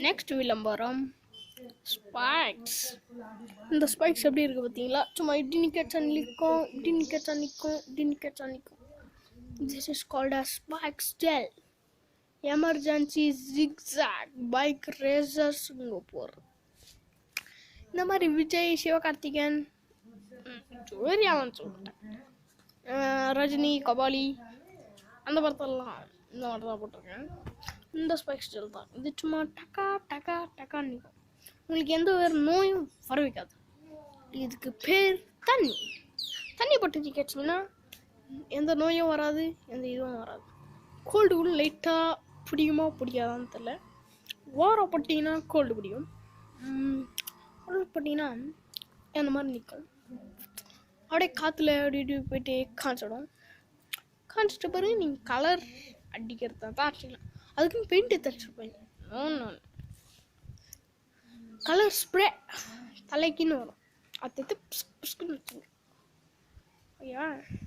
Next விளம்பரம் spikes. இந்த spikes எப்படி இருக்குது பார்த்தீங்களா? சும்மா இப்படி நிற்கச்சா நிற்கும், இப்படி நிற்கச்சா நிற்கும், இப்படி நிற்கச்சா நிற்கும். This is called as spikes gel. Emergency zigzag bike ரேசர்ஸுங்க போகிறது. இந்த மாதிரி விஜய், சிவகார்த்திகேயன், சூர்யாவன் சொல்லிட்டேன், ரஜினி, கபாலி அந்த படத்தெல்லாம் இந்த மாதிரி தான் போட்டிருக்கேன். இந்த ஸ்பைக்ஸ் ஜெல் தான். இது சும்மா டக்கா டக்கா டக்கான்னு நிற்கும். உங்களுக்கு எந்த ஒரு நோயும் வர வைக்காது. இதுக்கு பேர் தண்ணி. தண்ணி போட்டு நிற்கச்சுன்னா எந்த நோயும் வராது, எந்த இதுவும் வராது. கோல்டு கூட லைட்டாக பிடிக்குமா பிடிக்காதான்னு தெரில. ஓரம் போட்டிங்கன்னா கோல்டு பிடிக்கும், போட்டிங்கன்னா அந்த மாதிரி நிற்கும். அப்படியே காற்றுல அப்படி போயிட்டு காய்ச்சிடும். காய்ச்சிட்ட பிறகு நீங்கள் கலர் அடிக்கிறது தான் அடிச்சிக்கலாம். அதுக்குன்னு பெயிண்ட்டு தச்சுருப்பீங்க. கலர் ஸ்ப்ரே தலைக்குன்னு வரும். அது பிஸ்குன்னு வச்சுங்க. ஓகேவா?